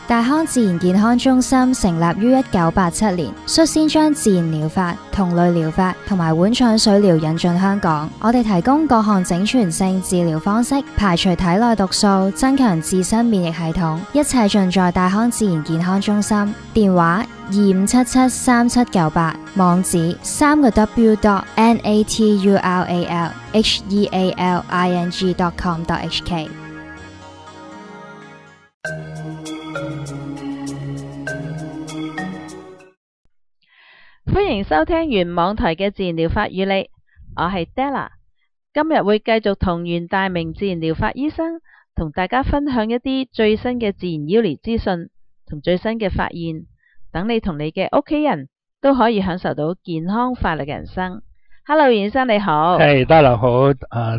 大康自然健康中心成立於1987年，率先將自然療法、同類療法同埋碗腸水療引進香港。我哋提供各項整全性治療方式，排除體內毒素，增強自身免疫系統，一切盡在大康自然健康中心。電話25773798，網址3個 www.naturalhealing.com.hk。歡迎收聽原網台嘅自然療法與你，我係 Della， 今日會繼續同袁大明自然療法醫生同大家分享一啲最新嘅自然醫療資訊同最新嘅發現，等你同你嘅屋企人都可以享受到健康快樂嘅人生。Hello， 袁醫生你好。Della 好，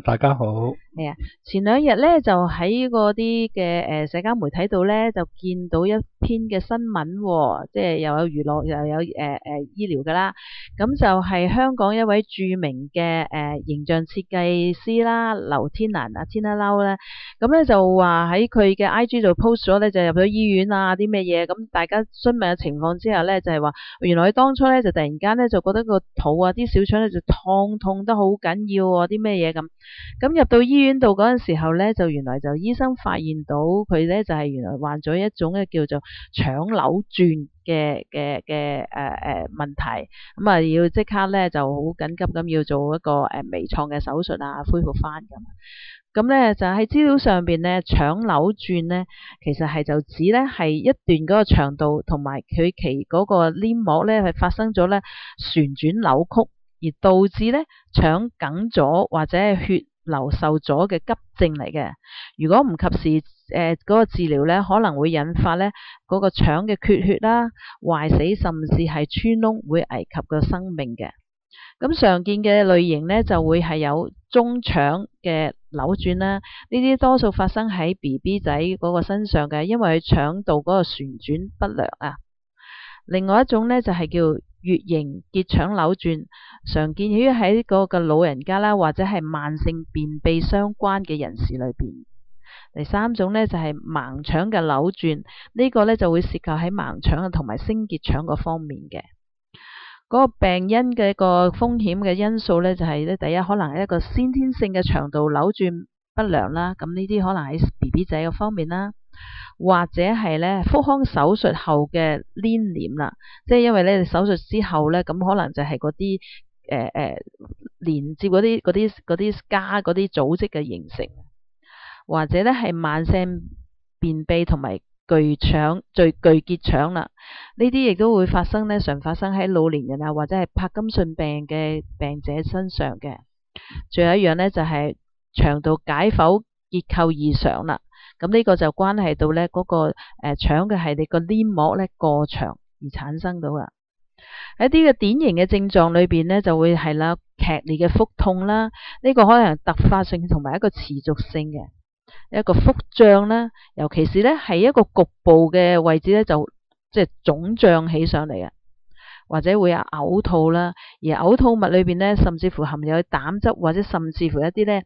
大家好。係啊，前兩日咧就喺嗰啲嘅社交媒體度咧就見到一篇嘅新聞，即係又有娛樂又有醫療噶啦。咁就係香港一位著名嘅形象設計師啦，劉天蘭啊，Tina Lau咧，咁咧就話喺佢嘅 IG 度 post 咗咧，就入咗醫院啊啲咩嘢。咁大家詢問嘅情況之下咧，就係話原來佢當初咧就突然間咧就覺得個肚啊啲小腸咧就痛得好緊要啊啲咩嘢咁。咁入到醫院度嗰陣時候咧，就原來就醫生發現到佢咧就係原來患咗一種嘅叫做腸扭轉嘅問題，咁啊要即刻咧就好緊急咁要做一個微創嘅手術啊，恢復翻咁。咁咧就喺資料上邊咧，腸扭轉咧其實係就指咧係一段嗰個腸道同埋佢其嗰個黏膜咧係發生咗咧旋轉扭曲，而導致咧腸梗咗或者係血流受阻嘅急症嚟嘅。如果唔及時嗰個治療咧，可能會引發咧嗰個腸嘅缺血啦、壞死，甚至係穿窿，會危及個生命嘅。咁常見嘅類型咧就會係有中腸嘅扭轉啦，呢啲多數發生喺 BB 仔嗰個身上嘅，因為佢腸道嗰個旋轉不良啊。另外一種咧就係叫乙型結腸扭轉，常見於喺嗰個老人家啦，或者係慢性便秘相關嘅人士裏邊。第三種咧就係盲腸嘅扭轉，呢個咧就會涉及喺盲腸同埋升結腸嗰方面嘅。嗰個病因嘅一個風險嘅因素咧就係咧，第一可能係一個先天性嘅腸道扭轉不良啦，咁呢啲可能喺 BB 仔嘅方面啦。或者係咧腹腔手術後嘅黏連啦，即係因為咧手術之後咧，咁可能就係嗰啲連接嗰啲痂嗰啲組織嘅形成，或者咧係慢性便秘同埋巨結腸啦，呢啲亦都會發生咧，常發生喺老年人啊，或者係柏金遜病嘅病者身上嘅。最後一樣咧就係腸道解剖結構異常啦。咁呢個就關係到咧嗰個腸嘅係你個黏膜咧過長而產生到啦。喺啲嘅典型嘅症狀裏邊咧就會係啦劇烈嘅腹痛啦，呢個可能係突發性同埋一個持續性嘅一個腹脹啦，尤其是咧係一個局部嘅位置咧就即係腫脹起上嚟嘅，或者會有嘔吐啦，而嘔吐物裏邊咧甚至乎含有膽汁或者甚至乎一啲咧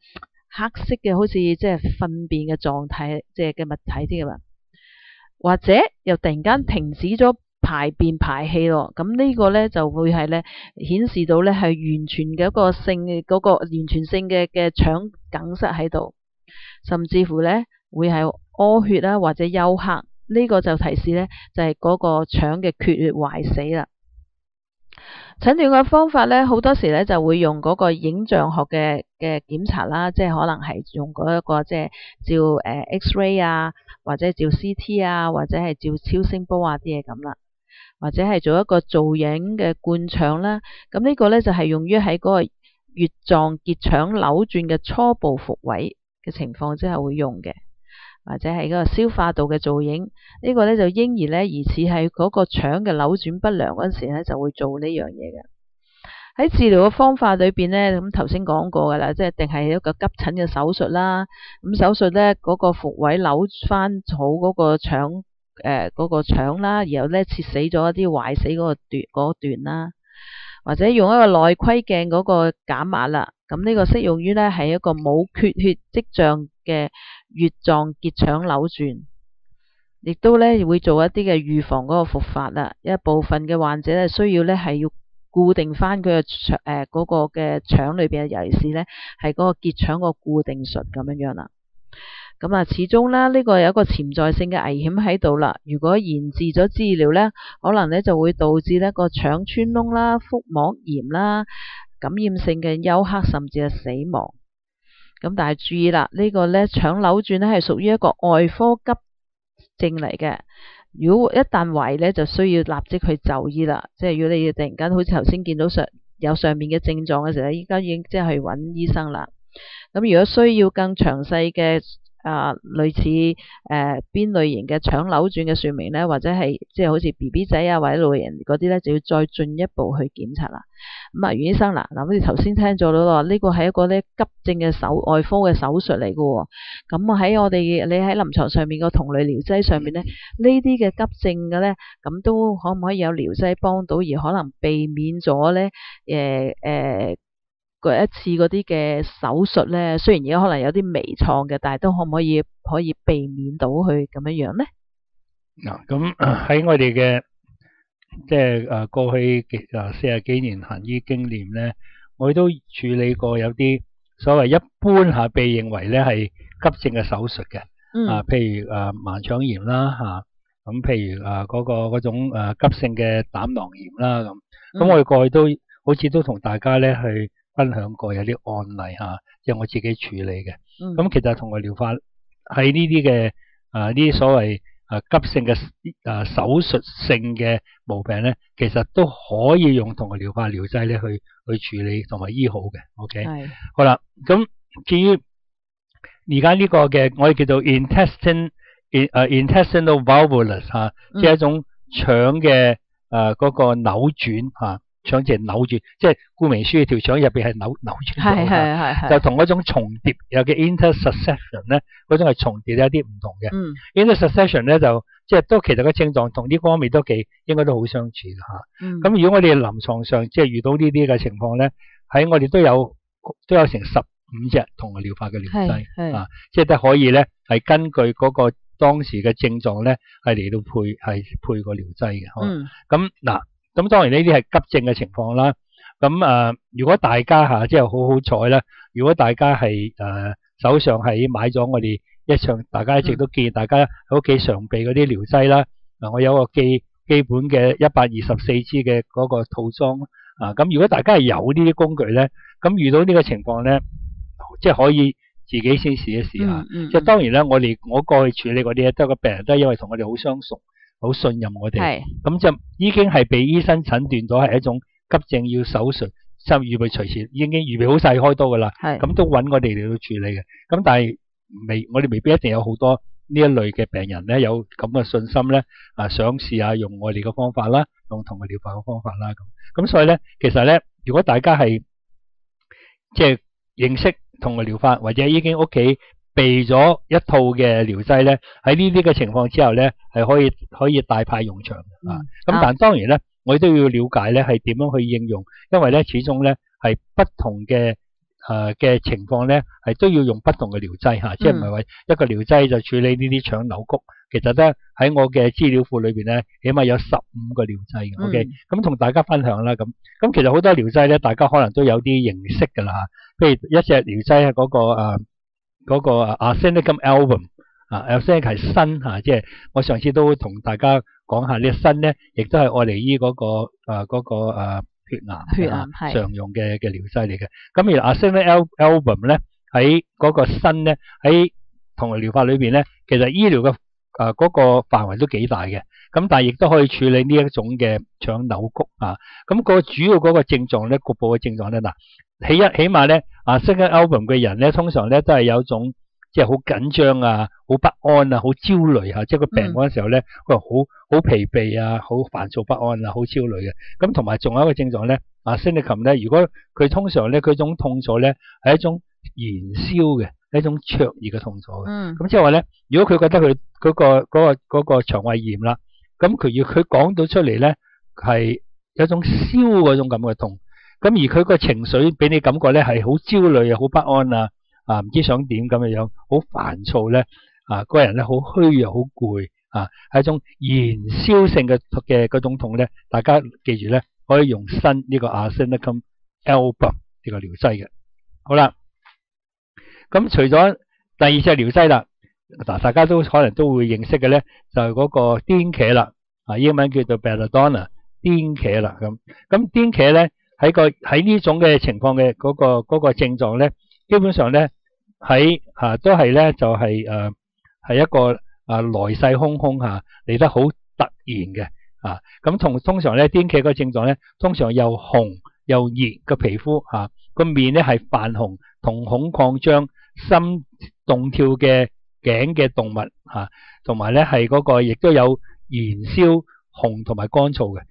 黑色嘅好似即係糞便嘅狀態，即係嘅物體啲嘅嘛，或者又突然間停止咗排便排氣咯，咁呢個咧就會係咧顯示到咧係完全嘅一個完全性嘅腸梗塞喺度，甚至乎咧會係屙血啦或者休克，呢個就提示咧就係嗰個腸嘅缺血壞死啦。診斷嘅方法咧，好多時咧就會用嗰個影像學嘅檢查啦，即係可能係用嗰一個即係照X-ray 啊，或者照 CT 啊，或者係照超聲波啊啲嘢咁啦，或者係做一個造影嘅灌腸啦。咁呢個咧就係用於喺嗰個乙狀結腸扭轉嘅初步復位嘅情況之下會用嘅。或者係嗰個消化道嘅造影，呢個咧就嬰兒咧疑似係嗰個腸嘅扭轉不良嗰陣時咧就會做呢樣嘢嘅。喺治療嘅方法裏邊咧，咁頭先講過噶啦，即係定係一個急診嘅手術啦。咁手術咧嗰個復位扭翻好嗰個腸嗰個腸啦，然後咧切死咗一啲壞死嗰段啦，或者用一個內窺鏡嗰個減壓啦。咁呢個適用於咧係一個冇缺血跡象嘅乙狀結腸扭轉。亦都咧會做一啲嘅預防嗰個復發啦。一部分嘅患者咧需要咧係要固定翻佢嘅嗰個嘅腸裏邊，尤其是咧係嗰個結腸個固定術咁樣啦。咁啊，始終啦，呢個有一個潛在性嘅危險喺度啦。如果延遲咗治療咧，可能咧就會導致呢個腸穿窿啦、腹膜炎啦、感染性嘅休克，甚至係死亡。咁但係注意啦，呢個咧腸扭轉咧係屬於一個外科急症嚟嘅。如果一旦懷咧，就需要立即去就醫啦。即係如果你要突然間好似頭先見到有上面嘅症狀嘅時候，依家已經即係去揾醫生啦。咁如果需要更詳細嘅類似邊類型嘅腸扭轉嘅說明咧，或者係即係好似 BB 仔啊或者老人嗰啲咧，就要再進一步去檢查啦。咁啊，袁醫生嗱，好似頭先聽咗咯，呢個係一個咧急症嘅外科嘅手術嚟嘅。咁啊喺你喺臨床上面個同類療劑上面咧，呢啲嘅急症嘅咧，咁都可唔可以有療劑幫到，而可能避免咗咧嗰一次嗰啲嘅手術咧，雖然而家可能有啲微創嘅，但係都可唔可以避免到佢咁樣咧？嗱，咁喺我哋嘅即係過去40幾年行醫經驗咧，我都處理過有啲所謂一般被認為咧係急症嘅手術嘅，譬如盲腸炎啦咁譬如嗰種急性嘅膽囊炎啦咁我哋過去都好似都同大家咧去分享過有啲案例即係我自己處理嘅。咁其實同類療法喺呢啲嘅呢啲所謂急性嘅手術性嘅毛病咧，其實都可以用同類療法療劑咧去處理同埋醫好嘅。OK，好啦，咁至於而家呢個嘅我哋叫做 intestinal valvulus 即係一種腸嘅嗰個扭轉腸直扭轉，即係顧名思義，條腸入邊係扭轉咗，就同嗰種重疊有嘅 intersuccession 咧，嗰種係重疊有啲唔同嘅。intersuccession 咧就即係都其實個症狀同呢方面都應該都好相似嘅咁如果我哋臨床上即係遇到呢啲嘅情況咧，喺我哋都有成15隻同類療法嘅療劑即係都可以咧係根據嗰個當時嘅症狀咧係嚟到配個療劑嘅。咁嗱。咁當然呢啲係急症嘅情況啦。咁如果大家即係好彩啦，如果大家係手上係買咗我哋大家一直都建議大家喺屋企常備嗰啲療劑啦。我有個基本嘅124支嘅嗰個套裝咁如果大家係有呢啲工具咧，咁遇到呢個情況咧，即係可以自己先試一試下。即係當然啦，我過去處理嗰啲都係個病人都係因為同我哋好相熟。好信任我哋，咁就已經係被醫生診斷咗係一種急症要手術，就預備隨時已經預備好晒開刀噶啦，咁都揾我哋嚟到處理嘅。咁但係我哋未必一定有好多呢一類嘅病人咧有咁嘅信心咧想試下用我哋嘅方法啦，用同類療法嘅方法啦咁所以咧其實咧如果大家係即係認識同類療法或者已經屋企備咗一套嘅療劑咧，喺呢啲嘅情況之下咧，係可以大派用場咁但當然咧，我哋都要了解咧係點樣去應用，因為咧始終咧係不同嘅情況咧係都要用不同嘅療劑即係唔係話一個療劑就處理呢啲腸扭曲。其實咧喺我嘅資料庫裏邊咧，起碼有15個療劑嘅。OK，咁同大家分享啦咁其實好多療劑咧，大家可能都有啲認識㗎啦譬如一隻療劑係嗰個arsenicum album，arsenicum 係砷即係我上次都同大家講下呢個砷咧，亦都係愛嚟醫嗰個血癌常用嘅療劑嚟嘅。咁而 arsenicum album 咧喺嗰個砷咧喺同類療法裏邊咧，其實醫療嘅嗰個範圍都幾大嘅。咁但係亦都可以處理呢一種嘅腸扭曲咁個主要嗰個症狀咧，局部嘅症狀咧嗱。起碼咧arsenicum album 嘅人咧，通常咧都係有種即係好緊張好不安好焦慮即係佢病嗰陣時候咧，佢好疲憊好煩躁不安好焦慮嘅。咁同埋仲有一個症狀咧，arsenicum咧，如果佢通常咧佢種痛楚咧係一種燃燒嘅，一種灼熱嘅痛楚嘅。咁即係話咧，如果佢覺得佢嗰個腸胃炎啦，咁佢講到出嚟咧係有一種燒嗰種咁嘅痛。咁而佢個情緒俾你感覺咧係好焦慮好不安唔知想點咁樣好煩躁咧個人咧好虛好攰係一種燃燒性嘅嗰種痛咧。大家記住咧，可以用新呢個 arsenicum album 呢個療劑嘅。好啦，咁除咗第二隻療劑啦，大家都可能都會認識嘅咧，就係嗰個癲茄啦，英文叫做 belladonna 癲茄啦。咁癲茄咧喺呢種嘅情況嘅嗰個症狀咧，基本上咧都係咧就係一個來勢洶洶嚟得好突然嘅咁通常咧癲茄個症狀咧，通常又紅又熱嘅皮膚個面咧係泛紅，瞳孔擴張，心動跳嘅頸嘅動物同埋咧係嗰個亦都有燃燒紅同埋乾燥嘅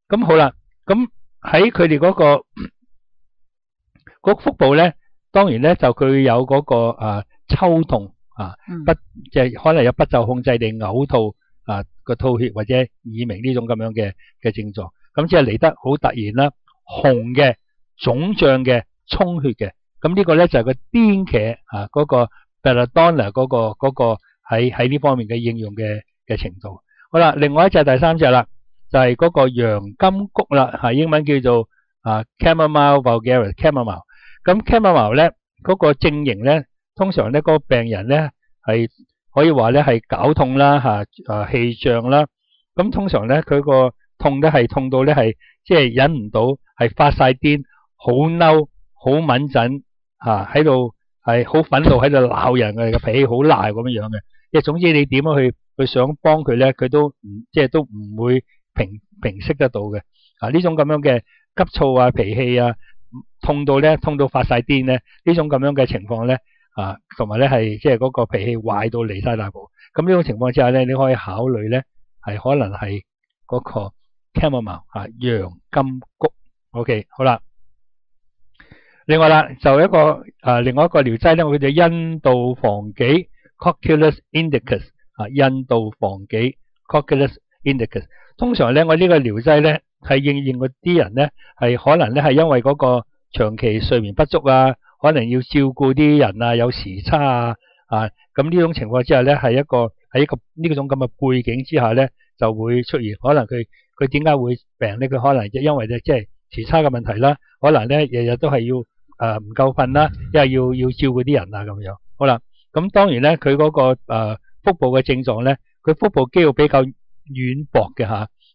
咁好啦，咁喺佢哋嗰個腹部咧，當然咧就佢有嗰個抽痛即係可能有不受控制地嘔吐個吐血或者耳鳴呢種咁樣嘅症狀，咁即係嚟得好突然啦，紅嘅、腫脹嘅、充血嘅，咁呢個咧就係個癲茄嗰個 belladonna 嗰個喺呢方面嘅應用嘅程度。好啦，另外一隻第三隻啦，就係嗰個洋甘菊啦，英文叫做Chamomile vulgaris chamomile。咁 chamomile 咧嗰個症型咧，通常咧嗰個病人咧係可以話咧係絞痛啦氣脹啦，咁通常咧佢個痛咧係痛到咧係即係忍唔到，係發晒癲，好嬲，好敏陣喺度係好憤怒喺度鬧人嘅，個脾氣好賴咁樣嘅。即係總之你點樣去想幫佢咧，佢都都唔會平息得到嘅。呢種咁樣嘅急躁脾氣痛到發晒癲咧，呢種咁樣嘅情況咧同埋咧係即係嗰個脾氣壞到離晒大譜。咁呢種情況之下咧，你可以考慮咧係可能係嗰個 chamomile 洋甘菊。OK， 好啦。另外啦，就另外一個療劑咧，我叫做印度防己 Cocculus indicus 印度防己 Cocculus indicus。通常咧，我呢個療劑咧係應嗰啲人咧係可能咧係因為嗰個長期睡眠不足可能要照顧啲人有時差咁呢種情況之下咧係喺呢種咁嘅背景之下咧就會出現。可能佢點解會病咧？佢可能因為即係時差嘅問題啦，可能咧日日都係要唔夠瞓啦，因為要照顧啲人咁樣。好啦，咁當然咧佢嗰個腹部嘅症狀咧，佢腹部肌肉比較軟薄嘅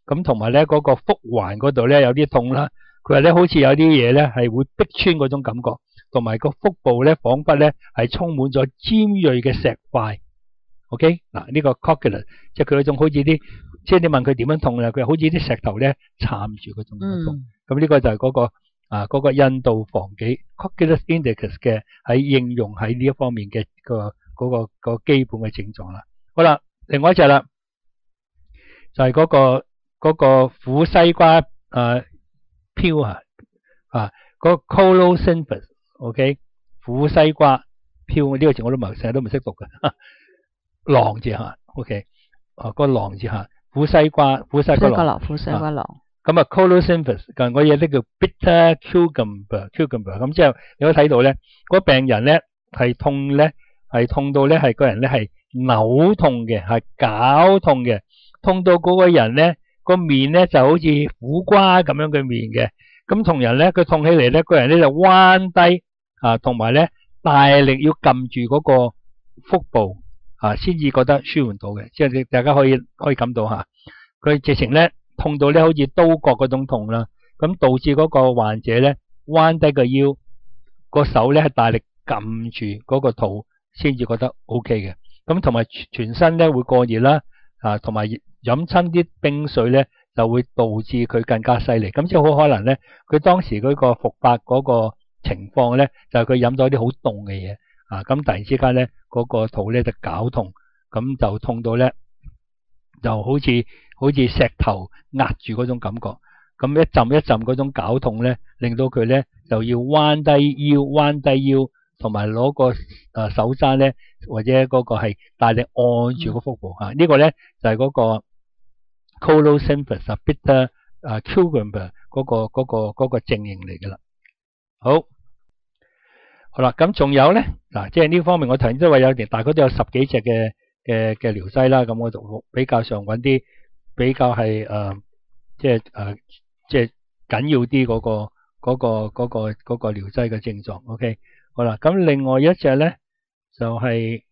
咁同埋咧嗰個腹環嗰度咧有啲痛啦。佢話咧好似有啲嘢咧係會逼穿嗰種感覺，同埋個腹部咧彷彿咧係充滿咗尖鋭嘅石塊。OK， 嗱呢個 cocculus 即係佢嗰種好似啲，即係你問佢點樣痛咧，佢好似啲石頭咧撐住嗰種痛。咁呢個就係嗰個印度防己 Cocculus indicus 嘅喺應用喺呢一方面嘅嗰個基本嘅症狀啦。好啦，另外一隻啦，就係嗰個苦西瓜飄嗰個 Colocynthis。OK， 苦西瓜飄呢個字我都成日都唔識讀嘅，狼字OK， 個狼字苦西瓜狼。咁Colocynthis 近嗰嘢咧叫 bitter cucumber。咁之後你可以睇到咧，嗰病人咧係痛到咧係個人咧係扭痛嘅，係絞痛嘅，痛到嗰個人咧個面咧就好似苦瓜咁樣嘅面嘅。咁同人咧佢痛起嚟咧，個人咧就彎低同埋咧大力要撳住嗰個腹部先至覺得舒緩到嘅。即係大家可以感到佢直情咧痛到咧好似刀割嗰種痛啦，咁導致嗰個患者咧彎低個腰，個手咧係大力撳住嗰個肚先至覺得 OK 嘅。咁同埋全身咧會過熱啦，同埋飲親啲冰水咧就會導致佢更加犀利。咁即係好可能咧，佢當時嗰個復發嗰個情況咧，就係佢飲咗啲好凍嘅嘢咁突然之間咧嗰個肚咧就絞痛，咁就痛到咧就好似石頭壓住嗰種感覺。咁一陣一陣嗰種絞痛咧，令到佢咧就要彎低腰，同埋攞個手踭咧或者嗰個係大力按住個腹部呢個咧就係嗰個 Colocynthis bitter cucumber 嗰個症型嚟㗎啦。好啦，咁仲有咧即係呢方面我頭先都話有大概都有10幾隻嘅療劑啦。咁我就比較上揾啲比較係即係緊要啲嗰個療劑嘅症狀。OK， 好啦，咁另外一隻咧就係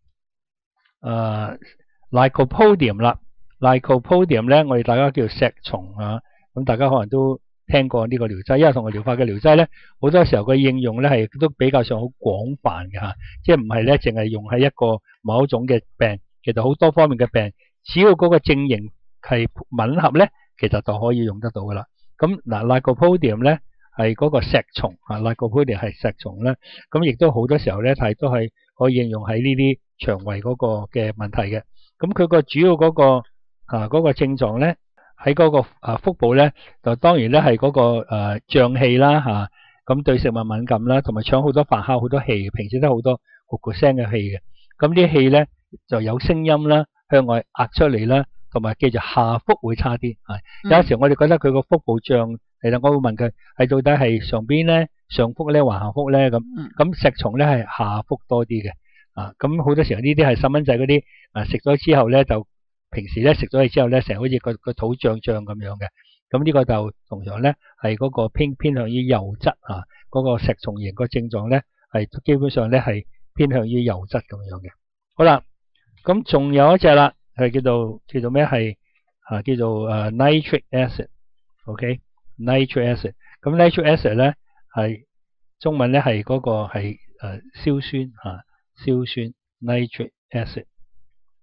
Lycopodium 啦。Lycopodium 咧，我哋大家叫石松啊，咁大家可能都聽過呢個療劑，因為同個療法嘅療劑咧，好多時候個應用咧係都比較上好廣泛嘅嚇，即係唔係咧淨係用喺一個某一種嘅病，其實好多方面嘅病，只要嗰個症型係吻合咧，其實就可以用得到噶啦。咁嗱 Lycopodium 咧係嗰個石松啊 Lycopodium 係石松咧，咁亦都好多時候咧都係可以應用喺呢啲腸胃嗰個嘅問題嘅。咁佢個主要嗰個症狀咧，喺嗰個腹部咧，就當然咧係嗰個脹氣啦嚇，咁對食物敏感啦，同埋腸好多發酵好多氣，平時都好多咕咕聲嘅氣嘅。咁啲氣咧就有聲音啦，向外壓出嚟啦，同埋記住下腹會差啲。有時我哋覺得佢個腹部脹，其實我會問佢係到底係上邊咧、上腹咧、還下腹咧咁。咁石松咧係下腹多啲嘅。咁好多時候呢啲係細蚊仔嗰啲食咗之後咧就。平時咧食咗嘢之後咧，成日好似個肚脹脹咁樣嘅，咁呢個就通常咧係嗰個偏向於右側嗰個石松型個症狀咧係基本上咧係偏向於右側咁樣嘅。好啦，咁仲有一隻啦，係叫做咩係叫做nitric acid，OK，nitric acid。咁 nitric acid 咧係中文咧係嗰個係硝酸硝酸 nitric acid。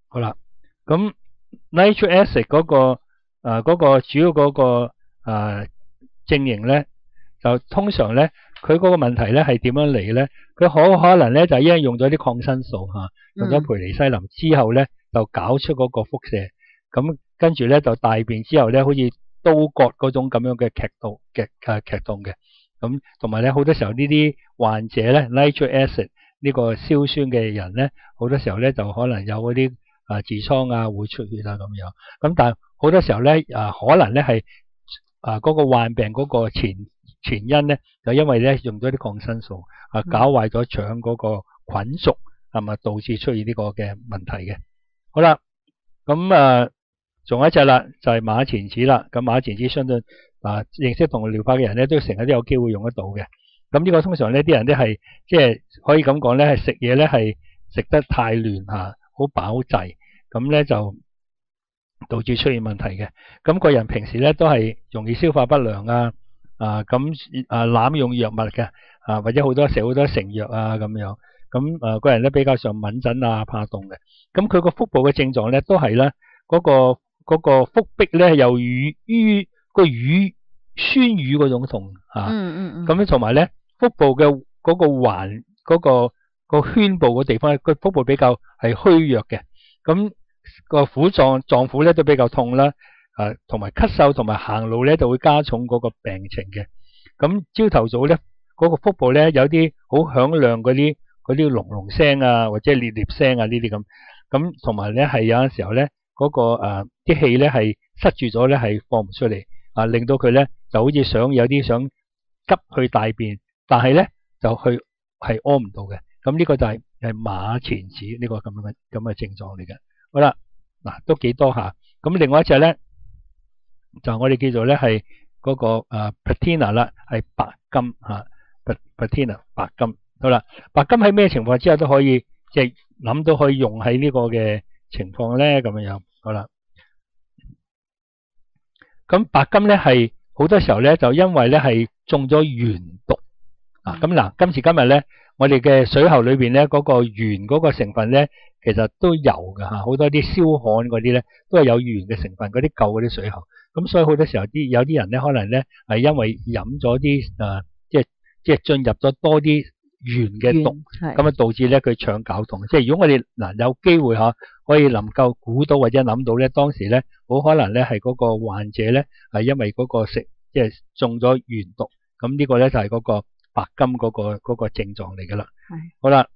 好啦，咁Nitric acid 嗰個主要嗰個症型咧，就通常咧佢嗰個問題咧係點樣嚟咧？佢可能咧就因為用咗啲抗生素用咗培尼西林之後咧，就搞出嗰個輻射，咁跟住咧就大便之後咧，好似刀割嗰種咁樣嘅劇痛嘅，咁同埋咧好多時候呢啲患者咧 Nitric acid 呢個硝酸嘅人咧，好多時候咧就可能有嗰啲痔瘡會出血咁樣，咁但係好多時候咧可能咧係嗰個患病嗰個前因咧，就因為咧用咗啲抗生素搞壞咗腸嗰個菌屬，係咪導致出現呢個嘅問題嘅？好啦，咁仲有一隻啦，就係馬錢子啦。咁馬錢子相對認識同療法嘅人咧，都成日都有機會用得到嘅。咁呢個通常呢啲人都係即係可以咁講咧，係食嘢咧係食得太亂好飽滯，咁咧就導致出現問題嘅。咁個人平時咧都係容易消化不良濫用藥物嘅或者好多食好多成藥咁樣。咁個人咧比較上敏疹怕凍嘅。咁佢個腹部嘅症狀咧都係咧嗰個腹壁咧又於個酸乳嗰種痛咁同埋咧腹部嘅嗰個環個圈部嘅地方，個腹部比較係虛弱嘅，咁個臟腑咧都比較痛啦，同埋咳嗽同埋行路咧就會加重嗰個病情嘅。咁朝頭早咧嗰個腹部咧有啲好響亮嗰啲隆隆聲或者烈烈聲呢啲咁同埋咧係有陣時候咧嗰個啲氣咧係塞住咗咧係放唔出嚟令到佢咧就好似有啲想急去大便，但係咧就係屙唔到嘅。咁呢個就係馬錢子呢個咁嘅症狀嚟嘅。好啦，都幾多下。咁另外一隻咧就我哋叫做咧係嗰個patina 啦，係白金patina 白金。好啦，白金喺咩情況之下都可以即係諗到可以用喺呢個嘅情況咧咁樣。好啦，咁白金咧係好多時候咧就因為咧係中咗鉛毒咁今時今日咧我哋嘅水喉裏邊咧嗰個鉛嗰個成分咧其實都有㗎好多啲燒焊嗰啲咧都係有鉛嘅成分，嗰啲舊嗰啲水喉。咁所以好多時候有啲人咧可能咧係因為飲咗啲即係進入咗多啲鉛嘅毒，咁導致咧佢腸絞痛。即係如果我哋有機會可以能夠估到或者諗到咧，當時咧好可能咧係嗰個患者咧係因為嗰個即係中咗鉛毒。咁呢個咧就係嗰個白金嗰個症狀嚟噶啦。好啦，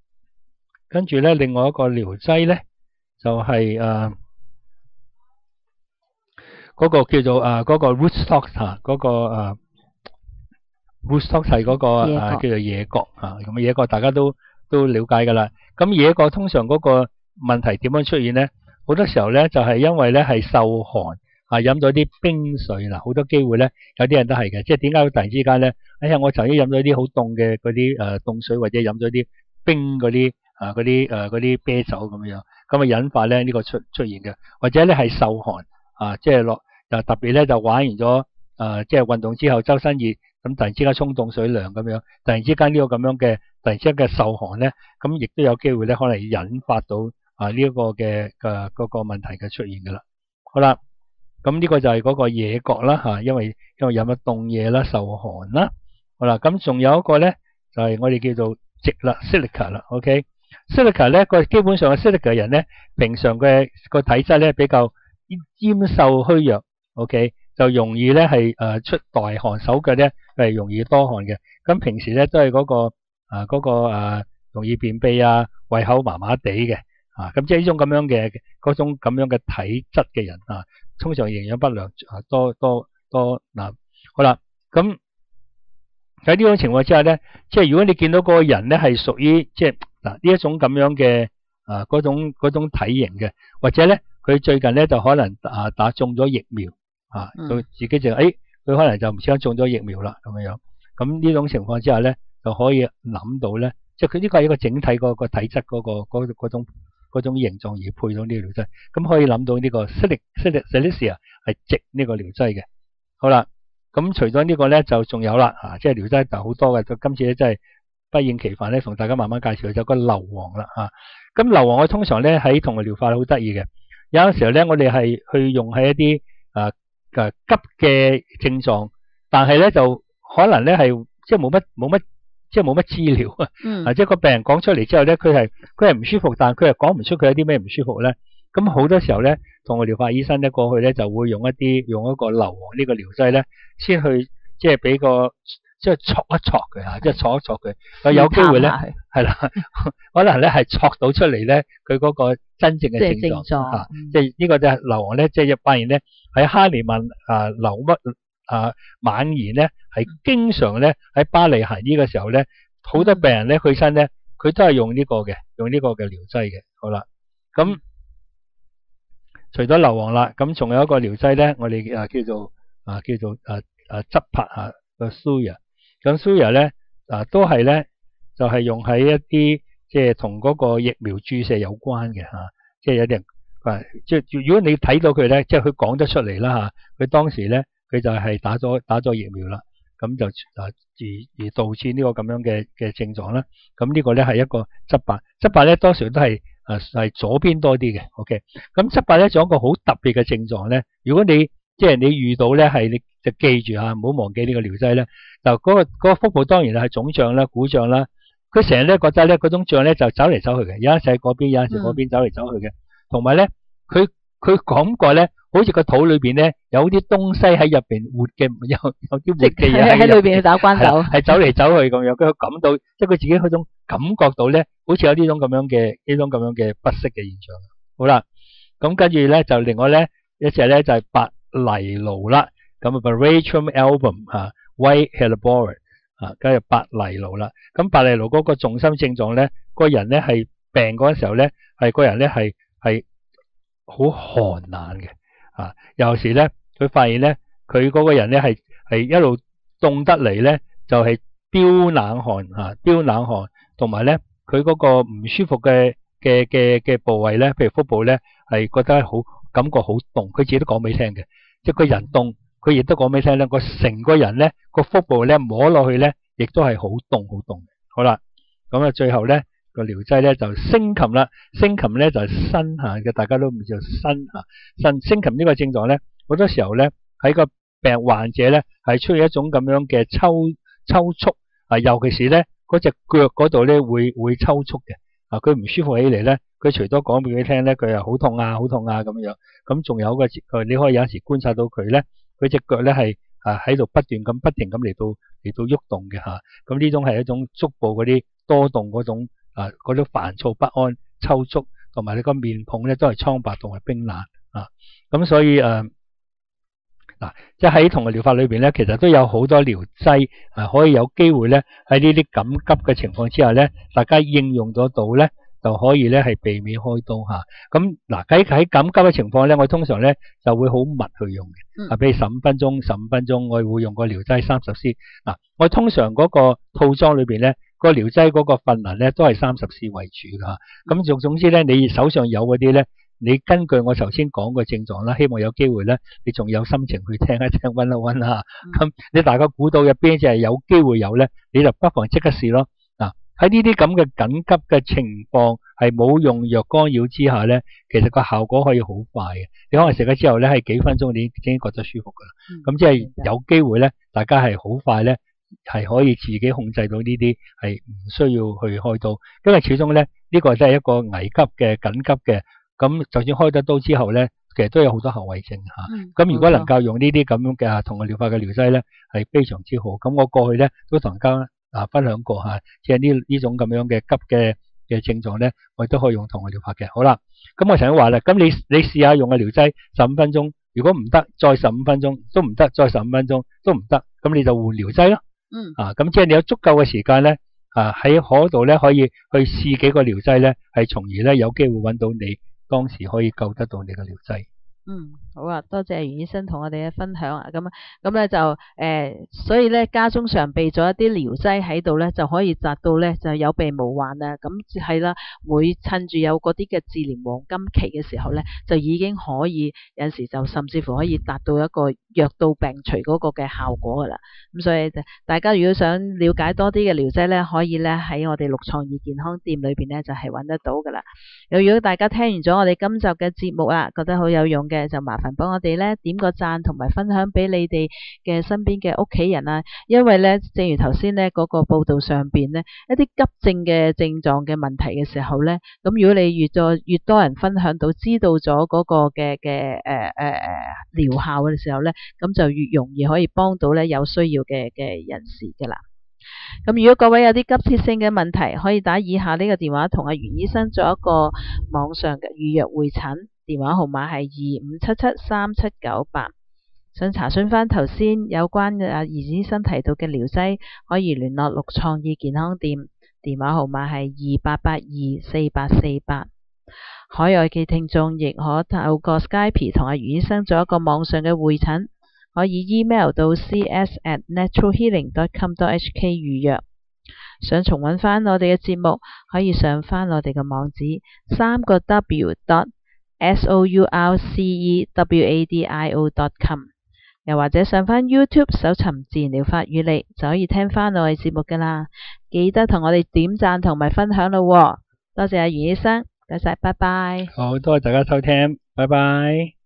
跟住咧另外一個療劑咧就係嗰個叫做嗰個 rootstock 嗰個rootstock 係嗰個叫做野葛咁野葛大家都了解噶啦。咁野葛通常嗰個問題點樣出現咧？好多時候咧就係因為咧係受寒飲到啲冰水啦，好多機會咧有啲人都係嘅，即係點解會突然之間咧？哎呀，我曾經飲咗啲好凍嘅嗰啲凍水，或者飲咗啲冰嗰啲嗰啲啤酒咁樣，咁引發咧呢個出現嘅，或者咧係受寒即係就特別咧就玩完咗即係運動之後周身熱，咁突然之間沖凍水涼咁樣，突然之間呢個咁樣嘅突然之間嘅受寒咧，咁亦都有機會咧可能引發到呢一個嘅嗰個問題嘅出現噶啦。好啦，咁呢個就係嗰個野角啦因為飲咗凍嘢啦，受寒啦。好啦，咁仲有一個咧就係我哋叫做直啦 silica 啦 ，OK。silica 咧個基本上嘅 silica 人咧，平常嘅個體質咧比較奄瘦虛弱 ，OK， 就容易咧係出大汗，手腳咧係容易多汗嘅。咁平時咧都係嗰個容易便秘胃口麻麻地嘅咁即係呢種咁樣嘅嗰種咁樣嘅體質嘅人通常營養不良多嗱。好啦，咁喺呢種情況之下咧，即係如果你見到嗰個人咧係屬於即係呢一種咁樣嘅嗰種體型嘅，或者咧佢最近咧就可能打中咗疫苗佢自己就佢可能就唔小心中咗疫苗啦咁樣。咁呢種情況之下咧，就可以諗到咧，即係佢呢個係一個整體個體質嗰種形狀而配到呢個療劑，咁可以諗到呢個 Cilicia 係值呢個療劑嘅。好啦。咁除咗呢個咧，就仲有啦即係療劑就好多嘅。今次咧真係不厭其煩咧，同大家慢慢介紹就個硫磺啦咁硫磺我通常咧喺同類療法好得意嘅，有陣時候咧我哋係去用喺一啲急嘅症狀，但係咧就可能咧係即係冇乜資料即係個病人講出嚟之後咧，佢係唔舒服，但係佢係講唔出佢有啲咩唔舒服咧。咁好多時候咧，同個療法醫生咧過去咧就會用一個硫磺呢個療劑咧，先去即係俾個即係戳一戳佢即係戳一戳佢。有機會咧係啦，可能咧係戳到出嚟咧，佢嗰個真正嘅症狀即係呢個就係硫磺咧，即係發現咧喺哈尼曼流猛然咧係經常咧喺巴黎行醫嘅時候咧，好多病人咧去親咧，佢都係用呢個嘅療劑嘅。好啦，咁。除咗硫磺啦，咁仲有一個療劑咧，我哋叫做執拍個 Suya。咁 Suya 咧都係咧就係用喺一啲即係同嗰個疫苗注射有關嘅即係有啲人即係如果你睇到佢咧，即係佢講得出嚟啦佢當時咧佢就係打咗疫苗啦，咁就而導致呢個咁樣嘅症狀啦。咁呢個咧係一個執拍咧，多數都係。係左邊多啲嘅 ，OK。咁執拍咧仲有一個好特別嘅症狀咧。如果你即係你遇到咧，係你就記住唔好忘記呢個療劑咧。就嗰個腹部當然係腫脹啦、鼓脹啦。佢成日咧覺得咧嗰種脹咧就走嚟走去嘅，有陣時喺嗰邊，有陣時嗰邊走嚟走去嘅。同埋咧，佢感覺咧，好似個肚裏邊咧有啲東西喺入邊活嘅，有啲活嘅嘢喺裏邊去打關鬥，係走嚟走去咁樣。佢感到即係佢自己嗰種感覺到咧，好似有呢種咁樣嘅不適嘅現象。好啦，咁跟住咧就另外咧一隻咧就係白藜蘆啦，咁Veratrum album White Hellebore 跟住白藜蘆啦。咁白藜蘆嗰個重心症狀咧，個人咧係病嗰陣時候咧，係個人咧係好寒冷嘅有時咧佢發現咧佢嗰個人咧係一路凍得嚟咧就係飆冷汗同埋咧佢嗰個唔舒服嘅部位咧，譬如腹部咧係覺得感覺好凍，佢自己都講俾你聽嘅，即係個人凍，佢亦都講俾你聽咧，個成個人咧個腹部咧摸落去咧亦都係好凍。好啦，咁最後咧。個療劑咧就升琴啦，升琴咧就係新嘅，大家都唔知道升琴呢個症狀咧，好多時候咧喺個病患者咧係出現一種咁樣嘅抽搐尤其是咧嗰隻腳嗰度咧會抽搐嘅佢唔舒服起嚟咧，佢除咗講俾佢聽咧，佢又好痛咁樣，咁仲有你可以有時觀察到佢咧，佢隻腳咧係喺度不停咁嚟到喐動嘅咁呢種係一種足部嗰啲多動嗰種。嗰種煩躁不安、抽搐，同埋你個面龐咧都係蒼白同埋冰冷咁所以即係喺同類療法裏邊咧，其實都有好多療劑可以有機會咧喺呢啲緊急嘅情況之下咧，大家應用得到咧，就可以咧係避免開刀嚇。咁嗱喺緊急嘅情況咧，我通常咧就會好密去用嘅。譬如15分鐘，我會用個療劑30cc。嗱，我通常嗰個套裝裏邊咧，個療劑嗰個分量咧都係30cc為主㗎嚇。咁總之咧，你手上有嗰啲咧，你根據我頭先講嘅症狀啦，希望有機會咧，你仲有心情去聽一聽溫一溫啦。咁你大概估到入邊就係有機會有咧，你就不妨即刻試咯。嗱，喺呢啲咁嘅緊急嘅情況係冇用藥干擾之下咧，其實個效果可以好快嘅。你可能食咗之後咧，係幾分鐘你已經覺得舒服噶啦。咁即係有機會咧，大家係好快咧係可以自己控制到呢啲，係唔需要去開刀，因為始終咧呢個真係一個危急嘅緊急嘅。咁就算開得刀之後咧，其實都有好多後遺症嚇。咁如果能夠用呢啲咁樣嘅同類療法嘅療劑咧，係非常之好。咁我過去咧都同大家分享過嚇，即係呢種咁樣嘅急嘅症狀咧，我亦都可以用同類療法嘅。好啦，咁我成日話啦，咁你試下用個療劑15分鐘，如果唔得再15分鐘，都唔得再15分鐘都唔得，咁你就換療劑咯。咁即係你有足夠嘅時間咧，喺嗰度咧可以去試幾個療劑咧，係從而咧有機會揾到你當時可以救得到你嘅療劑。好啊，多謝袁醫生同我哋嘅分享啊。咁咧就所以咧家中常備咗一啲療劑喺度咧，就可以達到咧就有備無患啊。咁係啦，會趁住有嗰啲嘅治療黃金期嘅時候咧，就已經可以有陣時就甚至乎可以達到一個藥到病除嗰個嘅效果噶啦。咁所以大家如果想了解多啲嘅療劑咧，可以咧喺我哋六創意健康店裏邊咧就係揾得到噶啦。如果大家聽完咗我哋今集嘅節目啊，覺得好有用嘅，就麻煩幫我哋咧點個讚同埋分享俾你哋嘅身邊嘅屋企人啊。因為咧，正如頭先咧嗰個報道上邊咧，一啲急症嘅症狀嘅問題嘅時候咧，咁如果你越多人分享到，知道咗嗰個嘅療效嘅時候咧，咁就越容易可以幫到咧有需要嘅人士噶啦。咁如果各位有啲急切性嘅問題，可以打以下呢個電話同阿袁醫生做一個網上嘅預約會診，電話號碼係25773798。想查詢翻頭先有關嘅阿袁醫生提到嘅療劑，可以聯絡六創意健康店，電話號碼係28824848。海外嘅聽眾亦可透過 Skype 同阿袁醫生做一個網上嘅會診，可以 email 到 cs@naturalhealing.com.hk 預約。想重溫翻我哋嘅節目，可以上翻我哋嘅網址3w.sourcewadio.com， 又或者上翻 YouTube 搜尋自然療法與你，就可以聽翻我哋節目噶啦。記得同我哋點讚同埋分享咯。多謝阿袁醫生，多謝，拜拜。好，多謝大家收聽，拜拜。